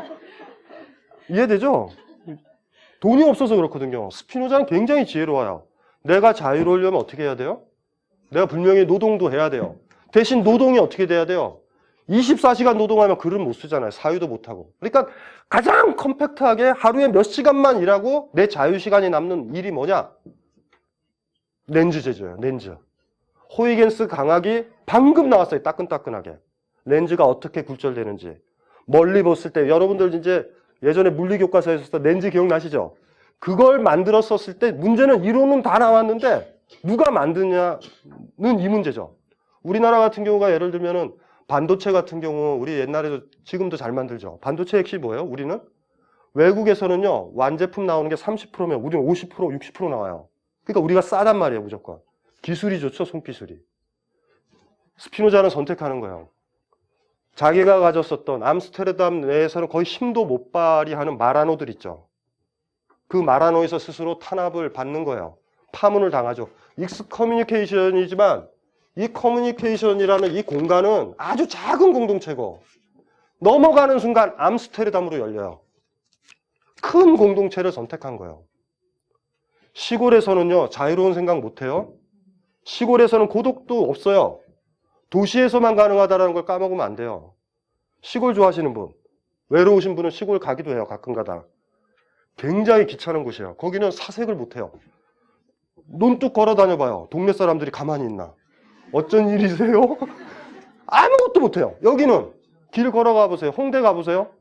이해되죠? 돈이 없어서 그렇거든요. 스피노자는 굉장히 지혜로워요. 내가 자유로우려면 어떻게 해야 돼요? 내가 분명히 노동도 해야 돼요. 대신 노동이 어떻게 돼야 돼요? 24시간 노동하면 글은 못 쓰잖아요. 사유도 못하고. 그러니까 가장 컴팩트하게 하루에 몇 시간만 일하고 내 자유시간이 남는 일이 뭐냐? 렌즈 제조예요. 렌즈. 호이겐스 강학이 방금 나왔어요. 따끈따끈하게. 렌즈가 어떻게 굴절되는지. 멀리 봤을 때 여러분들 이제 예전에 물리교과서에서 렌즈 기억나시죠? 그걸 만들었었을 때 문제는 이론은 다 나왔는데 누가 만드냐는 이 문제죠. 우리나라 같은 경우가 예를 들면은 반도체 같은 경우 우리 옛날에도 지금도 잘 만들죠. 반도체 핵심이 뭐예요? 우리는 외국에서는요 완제품 나오는 게 30%면 우리는 50%, 60% 나와요. 그러니까 우리가 싸단 말이에요. 무조건. 기술이 좋죠. 손기술이. 스피노자는 선택하는 거예요. 자기가 가졌었던 암스테르담 내에서는 거의 힘도 못 발휘하는 마라노들 있죠. 그 마라노에서 스스로 탄압을 받는 거예요. 파문을 당하죠. 익스커뮤니케이션이지만 이 커뮤니케이션이라는 이 공간은 아주 작은 공동체고 넘어가는 순간 암스테르담으로 열려요. 큰 공동체를 선택한 거예요. 시골에서는요, 자유로운 생각 못해요. 시골에서는 고독도 없어요. 도시에서만 가능하다는 걸 까먹으면 안 돼요. 시골 좋아하시는 분, 외로우신 분은 시골 가기도 해요. 가끔 가다. 굉장히 귀찮은 곳이에요. 거기는 사색을 못해요. 논뚝 걸어 다녀봐요. 동네 사람들이 가만히 있나. 어쩐 일이세요? 아무것도 못해요. 여기는 길 걸어가 보세요. 홍대 가보세요.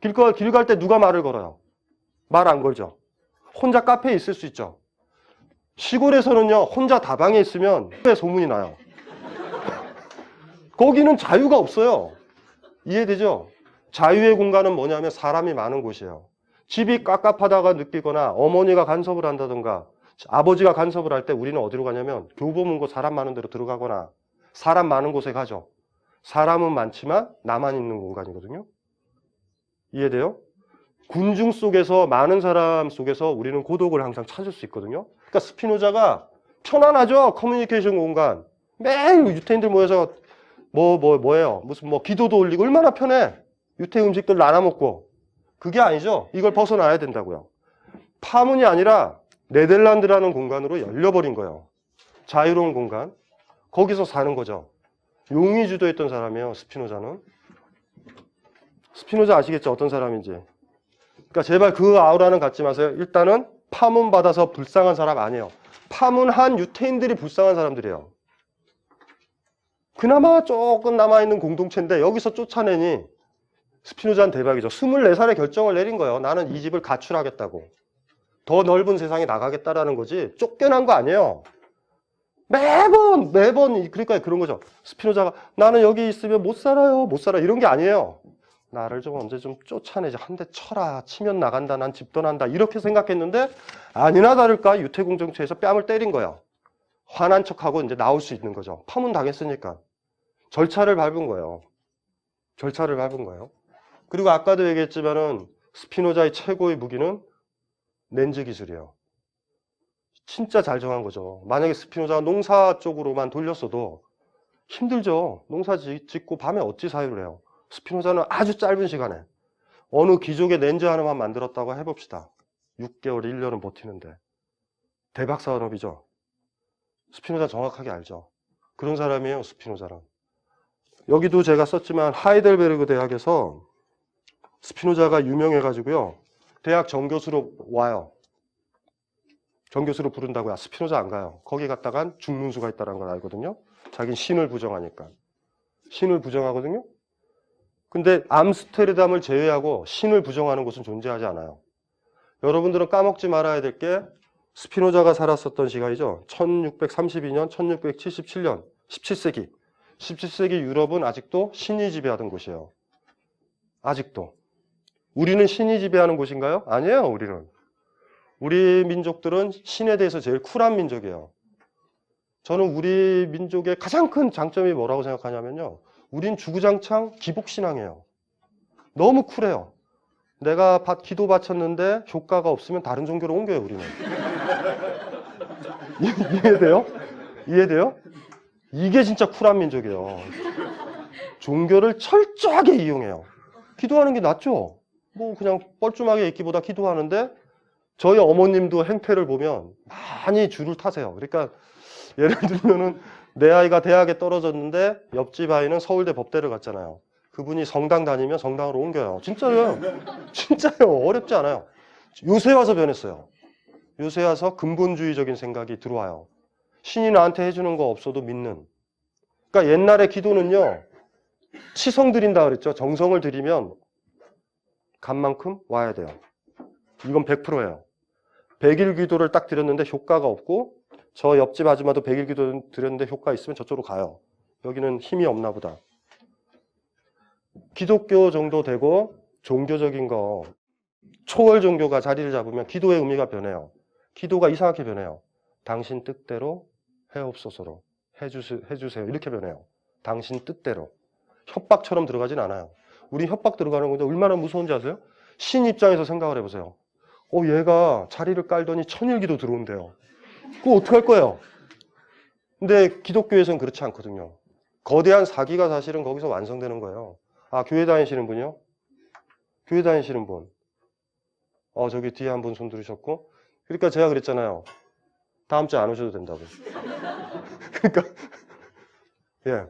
길 갈 때 누가 말을 걸어요? 말 안 걸죠. 혼자 카페에 있을 수 있죠. 시골에서는요, 혼자 다방에 있으면 왜 소문이 나요? 거기는 자유가 없어요. 이해되죠? 자유의 공간은 뭐냐면 사람이 많은 곳이에요. 집이 깝깝하다가 느끼거나 어머니가 간섭을 한다든가 아버지가 간섭을 할 때 우리는 어디로 가냐면 교보문고 사람 많은 데로 들어가거나 사람 많은 곳에 가죠. 사람은 많지만 나만 있는 공간이거든요. 이해돼요? 군중 속에서 많은 사람 속에서 우리는 고독을 항상 찾을 수 있거든요. 그러니까 스피노자가 편안하죠. 커뮤니케이션 공간. 매일 유태인들 모여서 뭐예요? 무슨 기도도 올리고 얼마나 편해. 유태 음식들 나눠 먹고. 그게 아니죠. 이걸 벗어나야 된다고요. 파문이 아니라 네덜란드라는 공간으로 열려버린 거예요. 자유로운 공간. 거기서 사는 거죠. 용이 주도했던 사람이에요. 스피노자는. 스피노자 아시겠죠? 어떤 사람인지. 그러니까 제발 그 아우라는 갖지 마세요. 일단은 파문받아서 불쌍한 사람 아니에요. 파문한 유태인들이 불쌍한 사람들이에요. 그나마 조금 남아있는 공동체인데 여기서 쫓아내니 스피노자는 대박이죠. 24살에 결정을 내린 거예요. 나는 이 집을 가출하겠다고. 더 넓은 세상에 나가겠다라는 거지 쫓겨난 거 아니에요. 매번 그러니까 그런 거죠. 스피노자가 나는 여기 있으면 못 살아요. 못 살아. 이런 게 아니에요. 나를 좀 언제 좀 쫓아내자. 한 대 쳐라. 치면 나간다. 난 집 떠난다. 이렇게 생각했는데 아니나 다를까 유태공동체에서 뺨을 때린 거예요. 화난 척하고 이제 나올 수 있는 거죠. 파문 당했으니까. 절차를 밟은 거예요. 절차를 밟은 거예요. 그리고 아까도 얘기했지만은 스피노자의 최고의 무기는 렌즈 기술이에요. 진짜 잘 정한 거죠. 만약에 스피노자가 농사 쪽으로만 돌렸어도 힘들죠. 농사 짓고 밤에 어찌 사유를 해요. 스피노자는 아주 짧은 시간에 어느 귀족의 렌즈 하나만 만들었다고 해봅시다. 6개월, 1년은 버티는데 대박 산업이죠. 스피노자 정확하게 알죠. 그런 사람이에요. 스피노자는. 여기도 제가 썼지만 하이델베르그 대학에서 스피노자가 유명해가지고요. 대학 정교수로 와요. 정교수로 부른다고요. 스피노자 안 가요. 거기 갔다간 죽는 수가 있다는 걸 알거든요. 자기는 신을 부정하니까. 신을 부정하거든요. 근데 암스테르담을 제외하고 신을 부정하는 곳은 존재하지 않아요. 여러분들은 까먹지 말아야 될 게 스피노자가 살았었던 시간이죠. 1632년, 1677년, 17세기. 17세기 유럽은 아직도 신이 지배하던 곳이에요. 아직도. 우리는 신이 지배하는 곳인가요? 아니에요, 우리는. 우리 민족들은 신에 대해서 제일 쿨한 민족이에요. 저는 우리 민족의 가장 큰 장점이 뭐라고 생각하냐면요. 우린 주구장창 기복신앙이에요. 너무 쿨해요. 내가 기도 바쳤는데 효과가 없으면 다른 종교로 옮겨요, 우리는. 이해돼요? 이해돼요? 이게 진짜 쿨한 민족이에요. 종교를 철저하게 이용해요. 기도하는 게 낫죠? 그냥 뻘쭘하게 있기보다 기도하는데 저희 어머님도 행패를 보면 많이 줄을 타세요. 그러니까 예를 들면은 내 아이가 대학에 떨어졌는데 옆집 아이는 서울대 법대를 갔잖아요. 그분이 성당 다니면 성당으로 옮겨요. 진짜요. 진짜요. 어렵지 않아요. 요새 와서 변했어요. 요새 와서 근본주의적인 생각이 들어와요. 신이 나한테 해주는 거 없어도 믿는. 그러니까 옛날에 기도는요. 치성 드린다 그랬죠. 정성을 드리면 간 만큼 와야 돼요. 이건 100%예요. 100일 기도를 딱 드렸는데 효과가 없고 저 옆집 아줌마도 100일 기도 드렸는데 효과 있으면 저쪽으로 가요. 여기는 힘이 없나 보다. 기독교 정도 되고 종교적인 거 초월 종교가 자리를 잡으면 기도의 의미가 변해요. 기도가 이상하게 변해요. 당신 뜻대로 해옵소서로 해주세요. 이렇게 변해요. 당신 뜻대로. 협박처럼 들어가진 않아요. 우리 협박 들어가는 건데 얼마나 무서운지 아세요? 신 입장에서 생각을 해보세요. 얘가 자리를 깔더니 천일기도 들어온대요. 그거 어떡할 거예요? 근데 기독교에서는 그렇지 않거든요. 거대한 사기가 사실은 거기서 완성되는 거예요. 아, 교회 다니시는 분이요? 교회 다니시는 분. 저기 뒤에 한 분 손 들으셨고. 그러니까 제가 그랬잖아요. 다음 주에 안 오셔도 된다고. 그러니까, 예.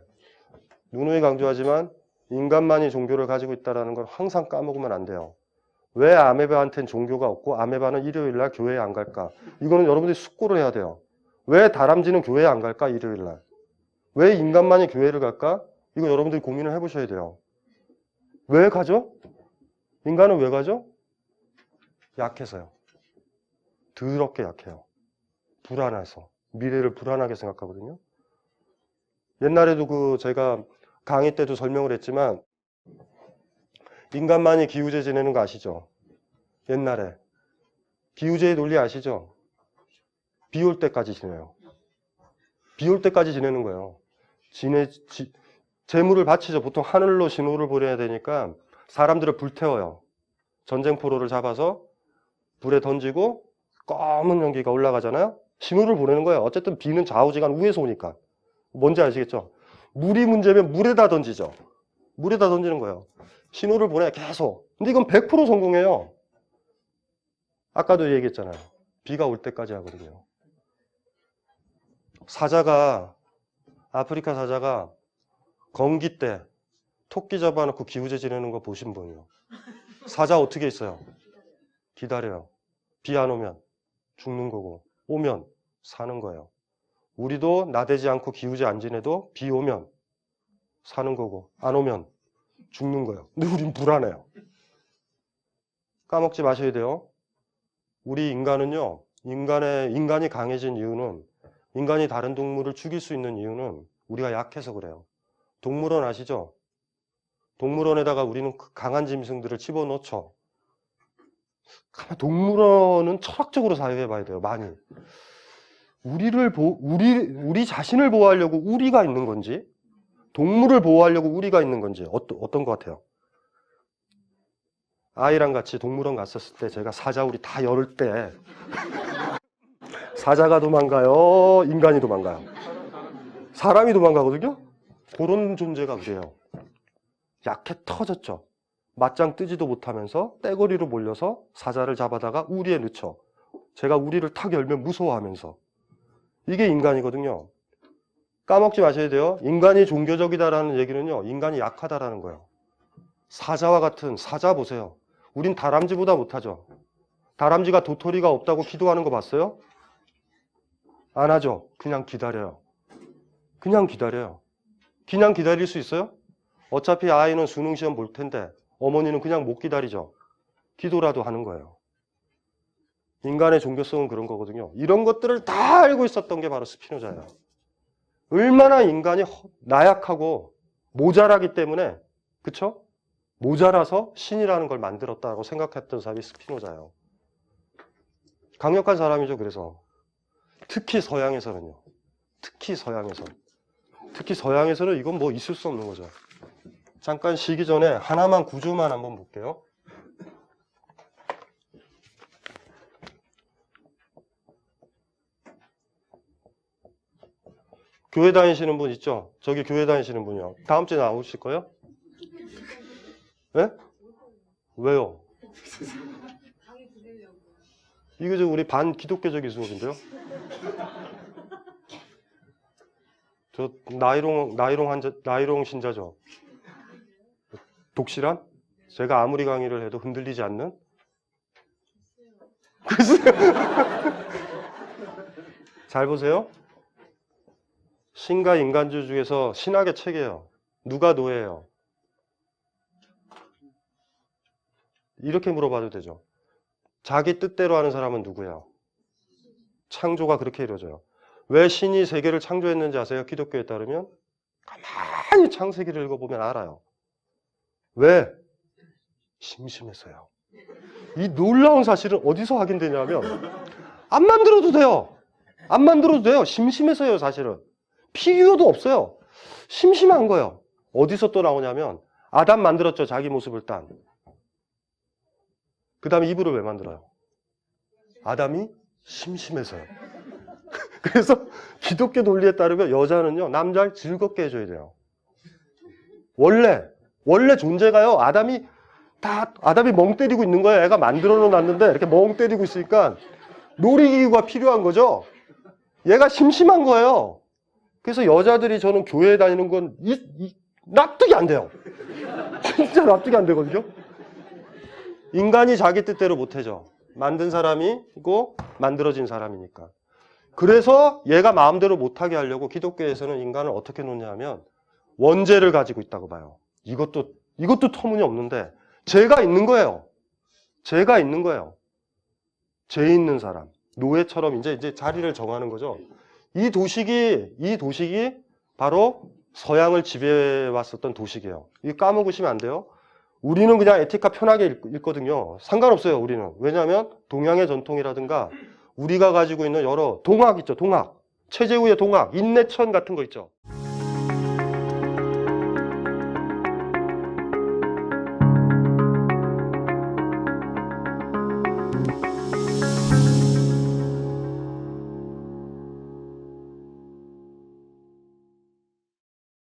누누이 강조하지만 인간만이 종교를 가지고 있다는 걸 항상 까먹으면 안 돼요. 왜 아메바한테는 종교가 없고 아메바는 일요일 날 교회에 안 갈까? 이거는 여러분들이 숙고를 해야 돼요. 왜 다람쥐는 교회에 안 갈까? 일요일 날. 왜 인간만이 교회를 갈까? 이거 여러분들이 고민을 해보셔야 돼요. 왜 가죠? 인간은 왜 가죠? 약해서요. 더럽게 약해요. 불안해서. 미래를 불안하게 생각하거든요. 옛날에도 제가 강의 때도 설명을 했지만 인간만이 기우제 지내는 거 아시죠? 옛날에. 기우제의 논리 아시죠? 비 올 때까지 지내요. 비 올 때까지 지내는 거예요. 재물을 바치죠. 보통 하늘로 신호를 보내야 되니까 사람들을 불태워요. 전쟁포로를 잡아서 불에 던지고 검은 연기가 올라가잖아요. 신호를 보내는 거예요. 어쨌든 비는 좌우지간 위에서 오니까. 뭔지 아시겠죠? 물이 문제면 물에다 던지죠. 물에다 던지는 거예요. 신호를 보내 계속. 근데 이건 100% 성공해요. 아까도 얘기했잖아요. 비가 올 때까지 하거든요. 아프리카 사자가 건기 때 토끼 잡아놓고 기우제 지내는 거 보신 분이요. 사자 어떻게 있어요? 기다려요. 비 안 오면 죽는 거고, 오면 사는 거예요. 우리도 나대지 않고 기우제 안 지내도 비 오면 사는 거고, 안 오면 죽는 거예요. 근데 우린 불안해요. 까먹지 마셔야 돼요. 우리 인간은요, 인간이 강해진 이유는, 인간이 다른 동물을 죽일 수 있는 이유는 우리가 약해서 그래요. 동물원 아시죠? 동물원에다가 우리는 강한 짐승들을 집어넣죠. 동물원은 철학적으로 사유해 봐야 돼요. 많이. 우리 자신을 보호하려고 우리가 있는 건지, 동물을 보호하려고 우리가 있는 건지, 어떤 것 같아요? 아이랑 같이 동물원 갔었을 때 제가 사자 우리 다 열을 때 사자가 도망가요? 인간이 도망가요? 사람이 도망가거든요? 그런 존재가 그래요. 약해 터졌죠. 맞짱 뜨지도 못하면서 떼거리로 몰려서 사자를 잡아다가 우리에 넣죠. 제가 우리를 탁 열면 무서워하면서. 이게 인간이거든요. 까먹지 마셔야 돼요. 인간이 종교적이다라는 얘기는요. 인간이 약하다라는 거예요. 사자와 같은 사자 보세요. 우린 다람쥐보다 못하죠. 다람쥐가 도토리가 없다고 기도하는 거 봤어요? 안 하죠. 그냥 기다려요. 그냥 기다려요. 그냥 기다릴 수 있어요? 어차피 아이는 수능 시험 볼 텐데 어머니는 그냥 못 기다리죠. 기도라도 하는 거예요. 인간의 종교성은 그런 거거든요. 이런 것들을 다 알고 있었던 게 바로 스피노자예요. 얼마나 인간이 나약하고 모자라기 때문에, 그쵸? 모자라서 신이라는 걸 만들었다고 생각했던 사람이 스피노자예요. 강력한 사람이죠. 그래서 특히 서양에서는요. 특히 서양에서는 이건 뭐 있을 수 없는 거죠. 잠깐 쉬기 전에 하나만 구조만 한번 볼게요. 교회 다니시는 분 있죠? 저기 교회 다니시는 분이요. 다음 주에 나오실 거예요? 네? 왜요? 이거 저 우리 반기독교적인 수업인데요? 저 나이롱 신자죠? 독실한? 제가 아무리 강의를 해도 흔들리지 않는? 글쎄요. 잘 보세요. 신과 인간주 중에서 신학의 책이에요. 누가 노예예요? 이렇게 물어봐도 되죠. 자기 뜻대로 하는 사람은 누구예요? 창조가 그렇게 이루어져요. 왜 신이 세계를 창조했는지 아세요? 기독교에 따르면 가만히 창세기를 읽어보면 알아요. 왜? 심심해서요. 이 놀라운 사실은 어디서 확인되냐면 안 만들어도 돼요. 안 만들어도 돼요. 심심해서요. 사실은. 필요도 없어요. 심심한 거예요. 어디서 또 나오냐면 아담 만들었죠. 자기 모습을 딴. 그 다음에 이브를 왜 만들어요? 아담이 심심해서요. 그래서 기독교 논리에 따르면 여자는요, 남자를 즐겁게 해줘야 돼요. 원래 존재가요, 아담이 멍 때리고 있는 거예요. 애가 만들어 놨는데 이렇게 멍 때리고 있으니까 놀이기구가 필요한 거죠. 얘가 심심한 거예요. 그래서 여자들이 저는 교회에 다니는 건 납득이 안 돼요. 진짜 납득이 안 되거든요. 인간이 자기 뜻대로 못 해져. 만든 사람이고 만들어진 사람이니까. 그래서 얘가 마음대로 못하게 하려고 기독교에서는 인간을 어떻게 놓냐 하면 원죄를 가지고 있다고 봐요. 이것도 터무니없는데 죄가 있는 거예요. 죄가 있는 거예요. 죄 있는 사람. 노예처럼 이제 자리를 정하는 거죠. 이 도식이 바로 서양을 지배해 왔었던 도식이에요. 이거 까먹으시면 안 돼요. 우리는 그냥 에티카 편하게 읽거든요. 상관없어요, 우리는. 왜냐하면 동양의 전통이라든가 우리가 가지고 있는 여러 동학 있죠, 동학. 최재우의 동학, 인내천 같은 거 있죠.